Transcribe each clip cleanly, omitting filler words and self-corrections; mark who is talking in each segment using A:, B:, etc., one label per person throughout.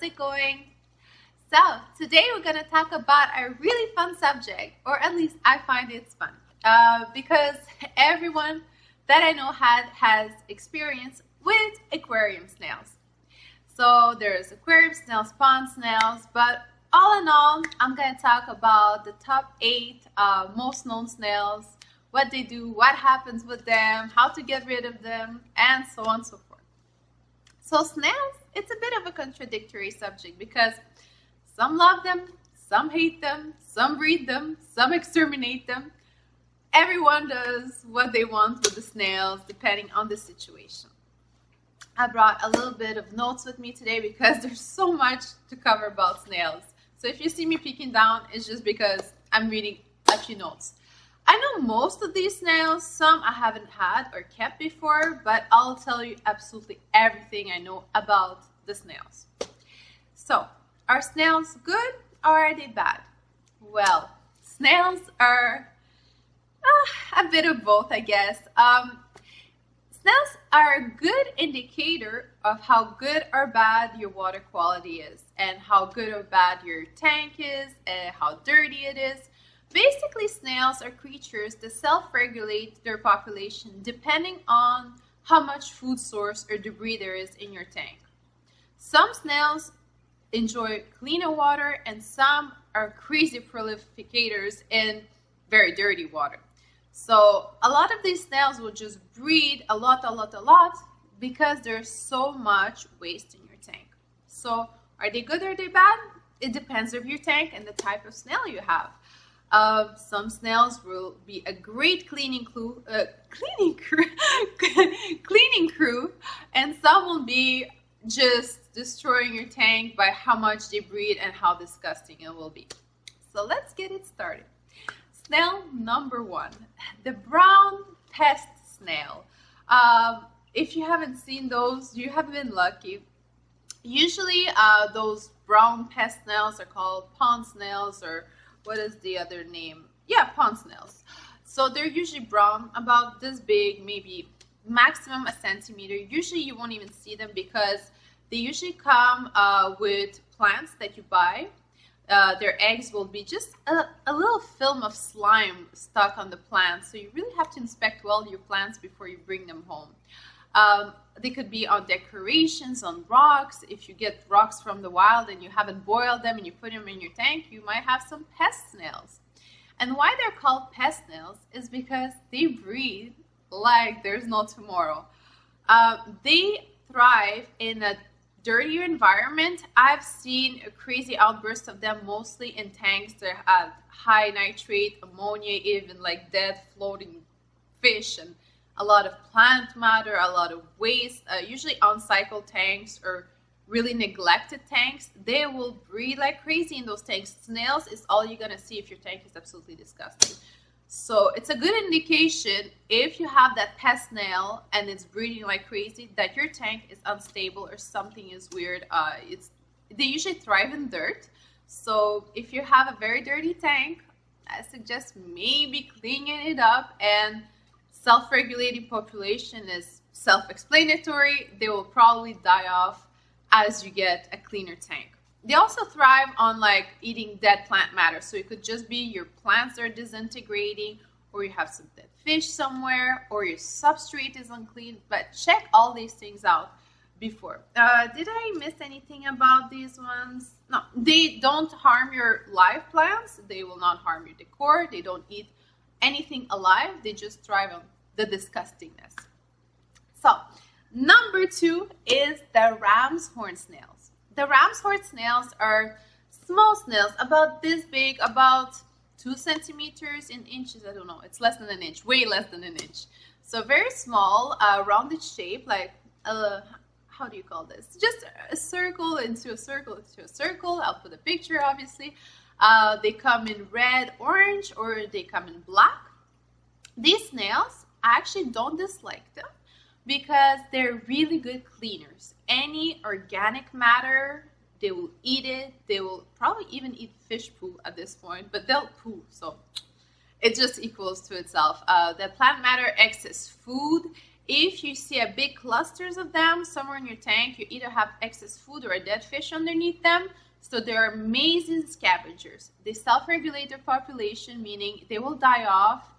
A: it going? So today we're going to talk about a really fun subject, or at least I find it's fun, because everyone that I know has experience with aquarium snails. So there's aquarium snails, pond snails, but all in all, I'm going to talk about the top 8 most known snails, what they do, what happens with them, how to get rid of them, and so on and so forth. So snails, it's a bit of a contradictory subject because some love them, some hate them, some breed them, some exterminate them. Everyone does what they want with the snails depending on the situation. I brought a little bit of notes with me today because there's so much to cover about snails. So if you see me peeking down, it's just because I'm reading a few notes. I know most of these snails, some I haven't had or kept before, but I'll tell you absolutely everything I know about the snails. So, are snails good or are they bad? Well, snails are a bit of both, I guess. Snails are a good indicator of how good or bad your water quality is and how good or bad your tank is and how dirty it is. Basically, snails are creatures that self-regulate their population depending on how much food source or debris there is in your tank. Some snails enjoy cleaner water and some are crazy prolificators in very dirty water. So a lot of these snails will just breed a lot because there's so much waste in your tank. So are they good or are they bad? It depends on your tank and the type of snail you have. Some snails will be a great cleaning crew, and some will be just destroying your tank by how much they breed and how disgusting it will be. So let's get it started. Snail number 1, the brown pest snail. If you haven't seen those, you have been lucky. Usually those brown pest snails are called pond snails, or what is the other name? Yeah, pond snails. So they're usually brown, about this big, maybe maximum a centimeter. Usually you won't even see them because they usually come with plants that you buy. Their eggs will be just a little film of slime stuck on the plant. So you really have to inspect well your plants before you bring them home. They could be on decorations, on rocks. If you get rocks from the wild and you haven't boiled them and you put them in your tank, you might have some pest snails. And why they're called pest snails is because they breed like there's no tomorrow. They thrive in a dirtier environment. I've seen a crazy outburst of them mostly in tanks that have high nitrate, ammonia, even like dead floating fish, and a lot of plant matter, a lot of waste. Usually on-cycle tanks or really neglected tanks, they will breed like crazy in those tanks. Snails is all you're gonna see if your tank is absolutely disgusting. So it's a good indication if you have that pest snail and it's breeding like crazy that your tank is unstable or something is weird. They usually thrive in dirt. So if you have a very dirty tank, I suggest maybe cleaning it up. And self-regulating population is self-explanatory. They will probably die off as you get a cleaner tank. They also thrive on like eating dead plant matter. So it could just be your plants are disintegrating, or you have some dead fish somewhere, or your substrate is unclean. But check all these things out before. Did I miss anything about these ones? No, they don't harm your live plants. They will not harm your decor. They don't eat anything alive. They just thrive on the disgustingness. So number 2 is the Ramshorn snails. The Ramshorn snails are small snails, about this big, about 2 centimeters in inches. I don't know, it's less than an inch, way less than an inch. So very small, rounded shape, like how do you call this? Just a circle into a circle into a circle. I'll put a picture, obviously. They come in red, orange, or they come in black. These snails, I actually don't dislike them because they're really good cleaners. Any organic matter, they will eat it. They will probably even eat fish poo at this point, but they'll poo, so it just equals to itself. The plant matter acts as food If you see a big clusters of them somewhere in your tank, you either have excess food or a dead fish underneath them. So they're amazing scavengers. They self-regulate their population, meaning they will die off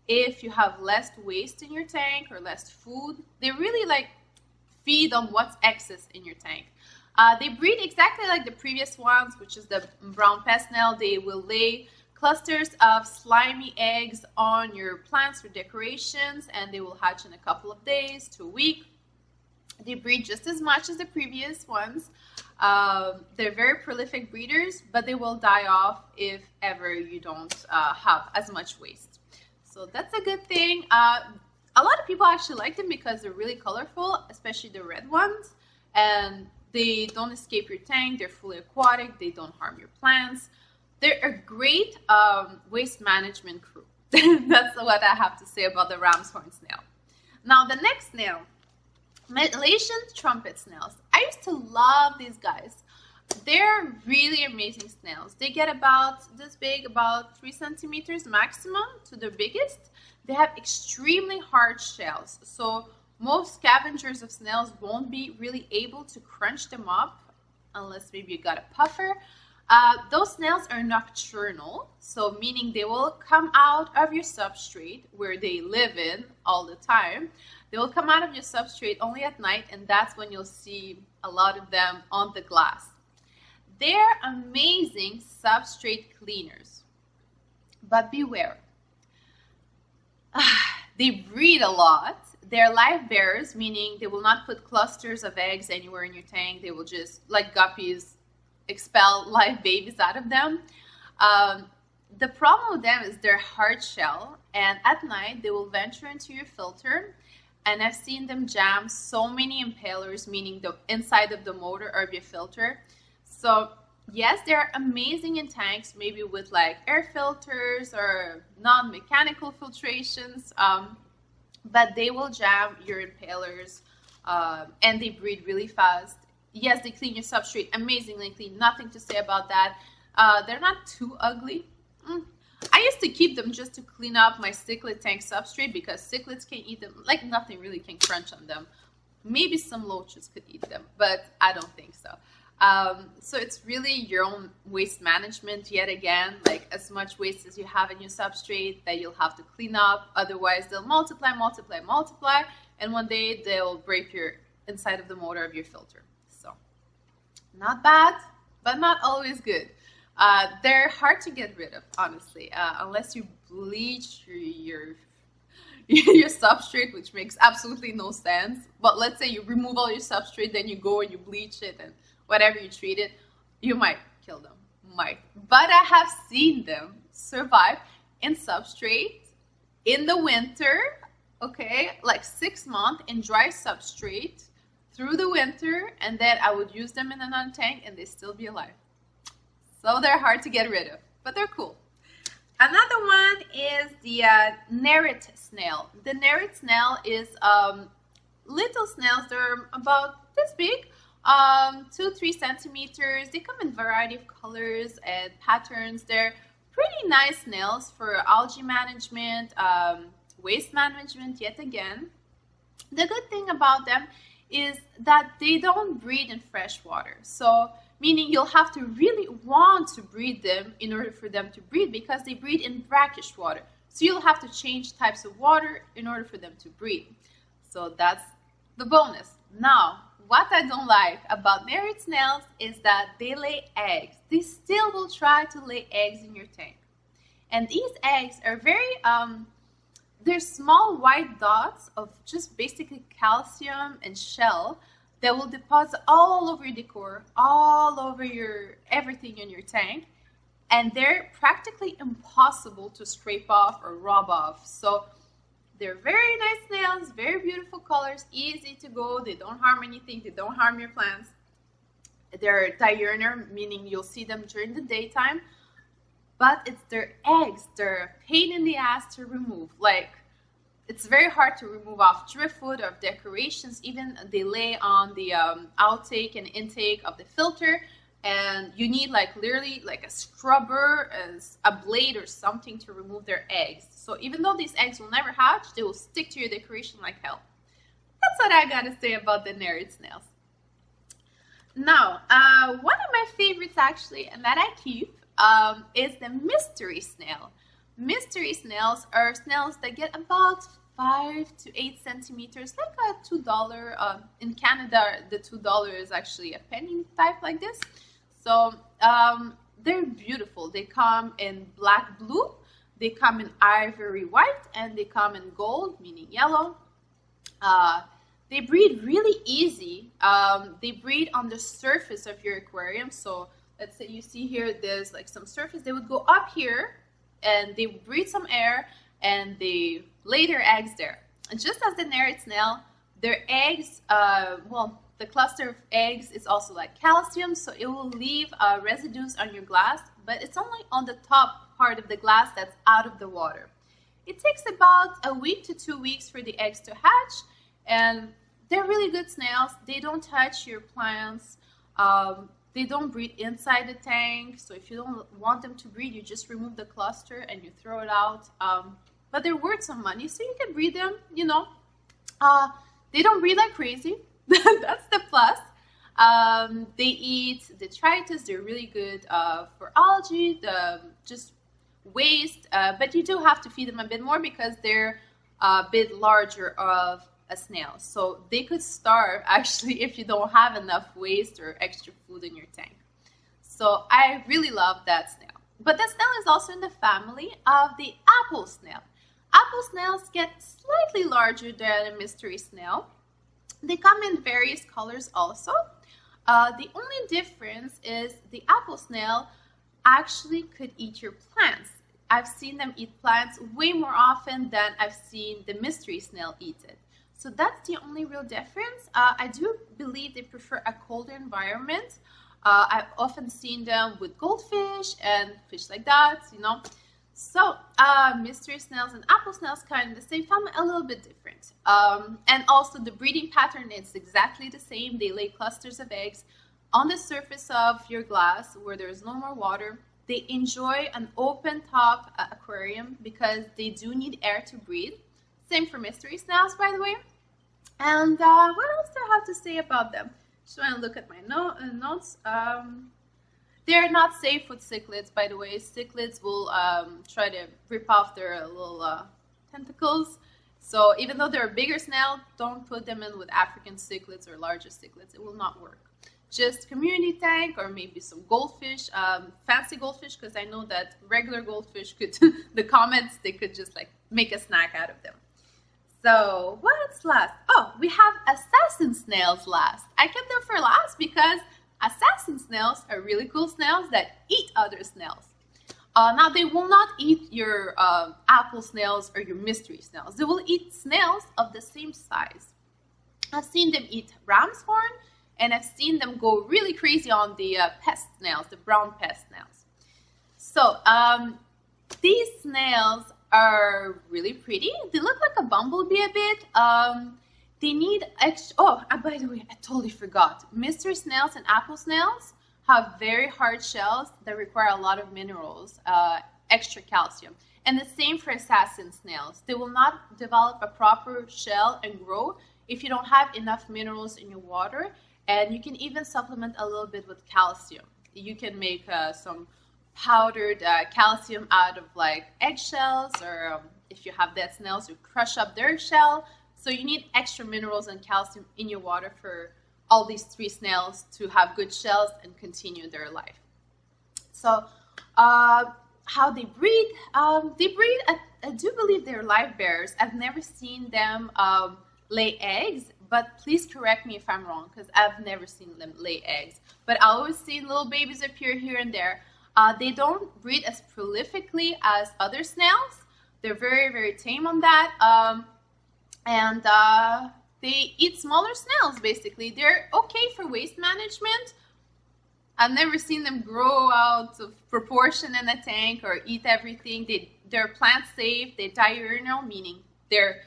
A: if you have less waste in your tank or less food. They really like feed on what's excess in your tank. They breed exactly like the previous ones, which is the brown pest snail. They will lay clusters of slimy eggs on your plants for decorations, and they will hatch in a couple of days to a week. They breed just as much as the previous ones. They're very prolific breeders, but they will die off if ever you don't have as much waste. So that's a good thing. A lot of people actually like them because they're really colorful, especially the red ones, and they don't escape your tank. They're fully aquatic. They don't harm your plants. They're a great waste management crew. That's what I have to say about the Ramshorn snail. Now the next snail, Malaysian Trumpet snails. I used to love these guys. They're really amazing snails. They get about this big, about 3 centimeters maximum to the biggest. They have extremely hard shells. So most scavengers of snails won't be really able to crunch them up unless maybe you got a puffer. Those snails are nocturnal, so meaning they will come out of your substrate where they live in all the time. They will come out of your substrate only at night, and that's when you'll see a lot of them on the glass. They're amazing substrate cleaners, but beware. They breed a lot. They're live bearers, meaning they will not put clusters of eggs anywhere in your tank. They will just, like guppies, expel live babies out of them. The problem with them is their hard shell, and at night they will venture into your filter, and I've seen them jam so many impalers, meaning the inside of the motor or of your filter. So yes, they're amazing in tanks, maybe with like air filters or non-mechanical filtrations, but they will jam your impalers, and they breed really fast. Yes, they clean your substrate amazingly clean. Nothing to say about that. They're not too ugly. I used to keep them just to clean up my cichlid tank substrate because cichlids can eat them. Like nothing really can crunch on them. Maybe some loaches could eat them, but I don't think so. So it's really your own waste management yet again, like as much waste as you have in your substrate that you'll have to clean up. Otherwise, they'll multiply, and one day they'll break your inside of the motor of your filter. So not bad, but not always good. They're hard to get rid of, honestly, unless you bleach your substrate, which makes absolutely no sense. But let's say you remove all your substrate, then you go and you bleach it and whatever you treat it, you might kill them. Might. But I have seen them survive in substrate in the winter, okay, like 6 months in dry substrate through the winter, and then I would use them in another tank and they still be alive. So they're hard to get rid of, but they're cool. Another one is the Nerite Snail. The Nerite Snail is little snails. They're about this big, 2-3 centimeters. They come in a variety of colors and patterns. They're pretty nice snails for algae management, waste management yet again. The good thing about them is that they don't breed in fresh water. So meaning you'll have to really want to breed them in order for them to breed, because they breed in brackish water. So you'll have to change types of water in order for them to breed. So that's the bonus. Now, what I don't like about Nerite snails is that they lay eggs. They still will try to lay eggs in your tank. And these eggs are very, they're small white dots of just basically calcium and shell that will deposit all over your decor, all over your everything in your tank, and they're practically impossible to scrape off or rub off. So they're very nice snails, very beautiful colors, easy to go. They don't harm anything. They don't harm your plants. They're diurnal, meaning you'll see them during the daytime, but it's their eggs. They're a pain in the ass to remove. Like, it's very hard to remove off driftwood or decorations. Even they lay on the outtake and intake of the filter, and you need like literally like a scrubber, a blade or something to remove their eggs. So even though these eggs will never hatch, they will stick to your decoration like hell. that's what I gotta say about the Nerite snails. Now, one of my favorites actually, and that I keep, is the mystery snail. Mystery snails are snails that get about 5 to 8 centimeters, like a $2. In Canada, the $2 is actually a penny type like this. So they're beautiful. They come in black blue, they come in ivory white, and they come in gold, meaning yellow. They breed really easy. They breed on the surface of your aquarium. So let's say you see here, there's like some surface. They would go up here and they breathe some air and they lay their eggs there. And just as the Nerite snail, their eggs, well, the cluster of eggs is also like calcium, so it will leave residues on your glass, but it's only on the top part of the glass that's out of the water. It takes about a week to 2 weeks for the eggs to hatch, and they're really good snails. They don't touch your plants. They don't breed inside the tank, so if you don't want them to breed, you just remove the cluster and you throw it out. But they're worth some money, so you can breed them, you know. They don't breed like crazy. That's the plus. They eat detritus. They're really good for algae, just waste. But you do have to feed them a bit more because they're a bit larger of a snail. So they could starve actually if you don't have enough waste or extra food in your tank. So I really love that snail. But that snail is also in the family of the apple snail. Apple snails get slightly larger than a mystery snail. They come in various colors also. The only difference is the apple snail actually could eat your plants. I've seen them eat plants way more often than I've seen the mystery snail eat it. So that's the only real difference. I do believe they prefer a colder environment. I've often seen them with goldfish and fish like that, you know. So mystery snails and apple snails kind of the same family, a little bit different. And also the breeding pattern is exactly the same. They lay clusters of eggs on the surface of your glass where there's no more water. They enjoy an open top aquarium because they do need air to breathe. Same for mystery snails, by the way. And what else do I have to say about them? Just want to look at my notes. They're not safe with cichlids, by the way. Cichlids will try to rip off their little tentacles. So even though they're a bigger snail, don't put them in with African cichlids or larger cichlids. It will not work. Just community tank or maybe some goldfish, fancy goldfish, because I know that regular goldfish could, the comments, they could just like make a snack out of them. So what's last? Oh, we have assassin snails last. I kept them for last because assassin snails are really cool snails that eat other snails. Now, they will not eat your apple snails or your mystery snails. They will eat snails of the same size. I've seen them eat ramshorn, and I've seen them go really crazy on the pest snails, the brown pest snails. So these snails are really pretty. They look like a bumblebee a bit. They need extra, oh, by the way, I totally forgot. Mystery snails and apple snails have very hard shells that require a lot of minerals, extra calcium. And the same for assassin snails. They will not develop a proper shell and grow if you don't have enough minerals in your water. And you can even supplement a little bit with calcium. You can make some powdered calcium out of like eggshells, or if you have dead snails, you crush up their shell. So you need extra minerals and calcium in your water for all these three snails to have good shells and continue their life. So how they breed? I do believe they're live bearers. I've never seen them lay eggs, but please correct me if I'm wrong, because I've never seen them lay eggs. But I always see little babies appear here and there. They don't breed as prolifically as other snails. They're very, very tame on that. And they eat smaller snails, basically. They're okay for waste management. I've never seen them grow out of proportion in a tank or eat everything. They're plant safe. They're diurnal, meaning they're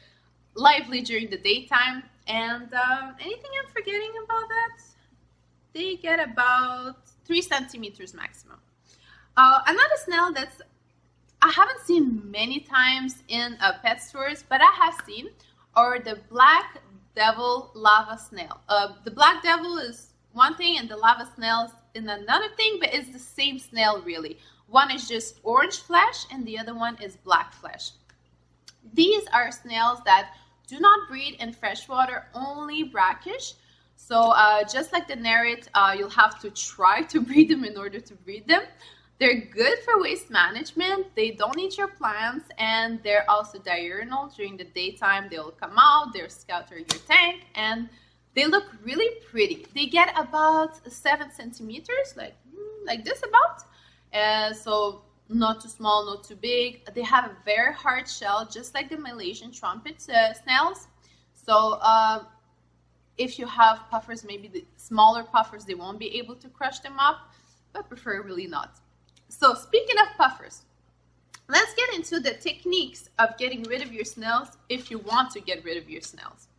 A: lively during the daytime. And anything I'm forgetting about that? They get about 3 centimeters maximum. Another snail that's I haven't seen many times in pet stores, but I have seen, are the black devil lava snail. The black devil is one thing and the lava snail is in another thing, but it's the same snail really. One is just orange flesh and the other one is black flesh. These are snails that do not breed in freshwater, only brackish. So just like the Nerite, you'll have to try to breed them in order to breed them. They're good for waste management, they don't eat your plants, and they're also diurnal. During the daytime, they'll come out, they'll scatter your tank, and they look really pretty. They get about 7 centimeters, like this about. So not too small, not too big. They have a very hard shell, just like the Malaysian Trumpets snails. So if you have puffers, maybe the smaller puffers, they won't be able to crush them up, but preferably not. So speaking of puffers, let's get into the techniques of getting rid of your snails if you want to get rid of your snails.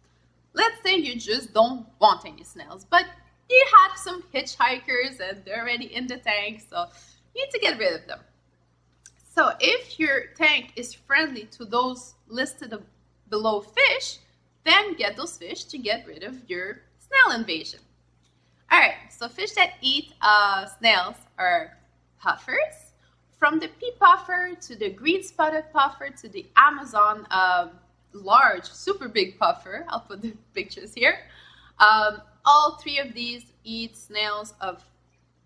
A: Let's say you just don't want any snails, but you had some hitchhikers and they're already in the tank, so you need to get rid of them. So if your tank is friendly to those listed below fish, then get those fish to get rid of your snail invasion. All right, so fish that eat snails are puffers, from the pea puffer to the green spotted puffer to the Amazon large, super big puffer. I'll put the pictures here. All three of these eat snails of,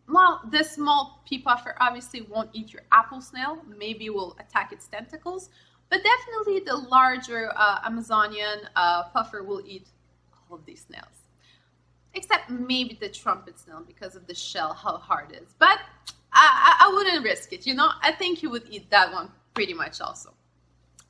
A: well, this small pea puffer obviously won't eat your apple snail. Maybe will attack its tentacles, but definitely the larger Amazonian puffer will eat all of these snails. Except maybe the trumpet snail because of the shell, how hard it is. But I wouldn't risk it, you know. I think you would eat that one pretty much also.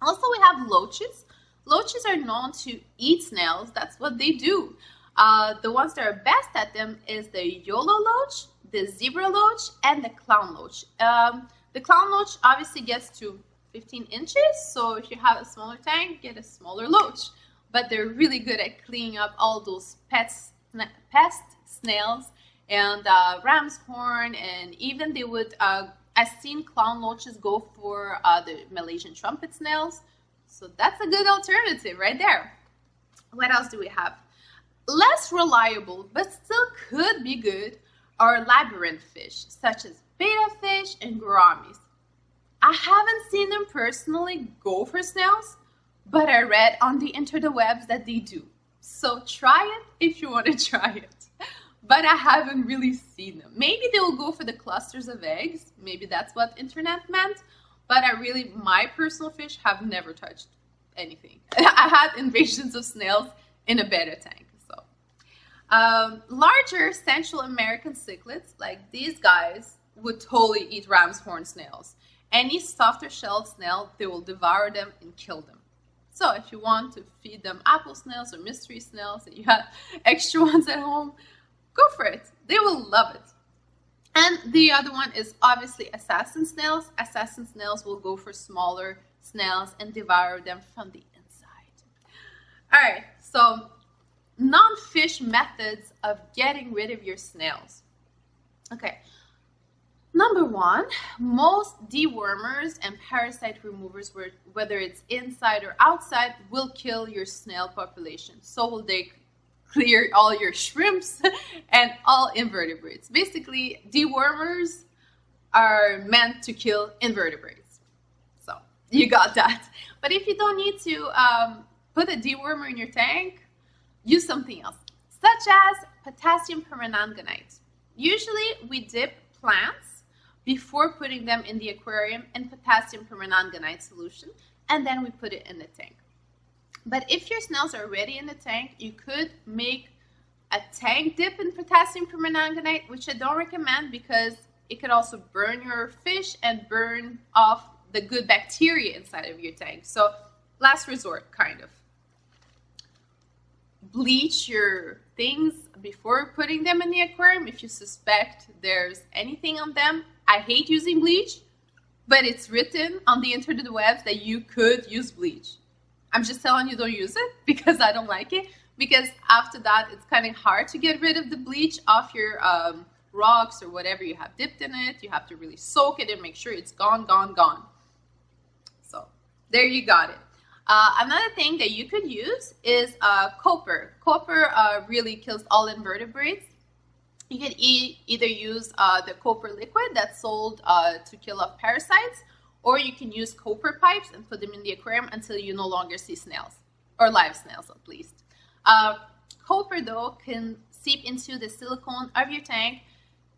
A: Also, we have loaches. Loaches are known to eat snails. That's what they do. The ones that are best at them is the YOLO loach, the zebra loach, and the clown loach. The clown loach obviously gets to 15 inches, so if you have a smaller tank, get a smaller loach. But they're really good at cleaning up all those pest snails and Ramshorn, and even they would, I've seen clown loaches go for the Malaysian Trumpet snails, so that's a good alternative right there. What else do we have? Less reliable, but still could be good, are labyrinth fish, such as betta fish and gouramis. I haven't seen them personally go for snails, but I read on the interwebs that they do. So try it if you want to try it. But I haven't really seen them. Maybe they will go for the clusters of eggs. Maybe that's what internet meant. But my personal fish have never touched anything. I had invasions of snails in a betta tank. So larger Central American cichlids, like these guys, would totally eat Ramshorn snails. Any softer shelled snail, they will devour them and kill them. So if you want to feed them apple snails or mystery snails and you have extra ones at home, go for it. They will love it. And the other one is obviously assassin snails. Assassin snails will go for smaller snails and devour them from the inside. All right, so non-fish methods of getting rid of your snails. Okay. Number one, most dewormers and parasite removers, whether it's inside or outside, will kill your snail population. So will they clear all your shrimps and all invertebrates. Basically, dewormers are meant to kill invertebrates. So you got that. But if you don't need to put a dewormer in your tank, use something else, such as potassium permanganate. Usually we dip plants before putting them in the aquarium in potassium permanganate solution, and then we put it in the tank. But if your snails are already in the tank, you could make a tank dip in potassium permanganate, which I don't recommend because it could also burn your fish and burn off the good bacteria inside of your tank. So last resort, kind of. Bleach your things before putting them in the aquarium if you suspect there's anything on them. I hate using bleach, but it's written on the interwebs that you could use bleach. I'm just telling you don't use it because I don't like it, because after that it's kind of hard to get rid of the bleach off your rocks or whatever you have dipped in it. You have to really soak it and make sure it's gone. So there you got it. Another thing that you could use is copper. Copper really kills all invertebrates. You can either use the copper liquid that's sold to kill off parasites, or you can use copper pipes and put them in the aquarium until you no longer see snails, or live snails at least. Copper, though, can seep into the silicone of your tank,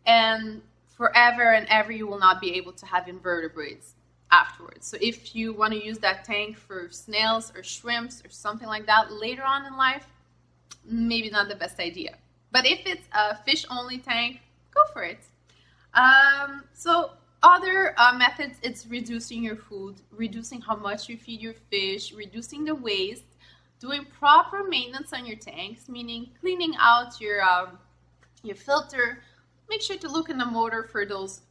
A: and forever and ever you will not be able to have invertebrates afterwards. So if you want to use that tank for snails or shrimps or something like that later on in life, maybe not the best idea. But if it's a fish only tank, go for it. So other methods, it's reducing your food, reducing how much you feed your fish, reducing the waste, doing proper maintenance on your tanks, meaning cleaning out your filter. Make sure to look in the motor for those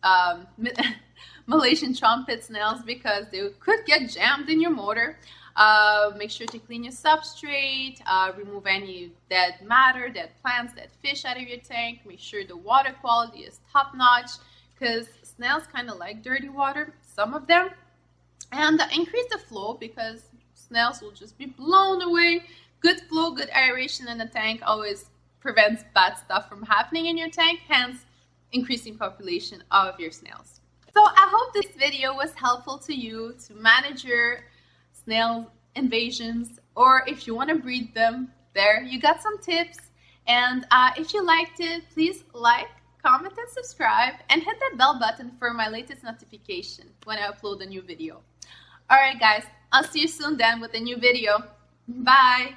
A: Malaysian Trumpet snails, because they could get jammed in your motor. Make sure to clean your substrate, remove any dead matter, dead plants, dead fish out of your tank. Make sure the water quality is top-notch, because snails kind of like dirty water, some of them. And increase the flow, because snails will just be blown away. Good flow, good aeration in the tank always prevents bad stuff from happening in your tank, hence increasing population of your snails. So I hope this video was helpful to you to manage your snail invasions, or if you want to breed them, there you got some tips. And if you liked it, please like, comment, and subscribe, and hit that bell button for my latest notification when I upload a new video. Alright guys, I'll see you soon then with a new video. Bye!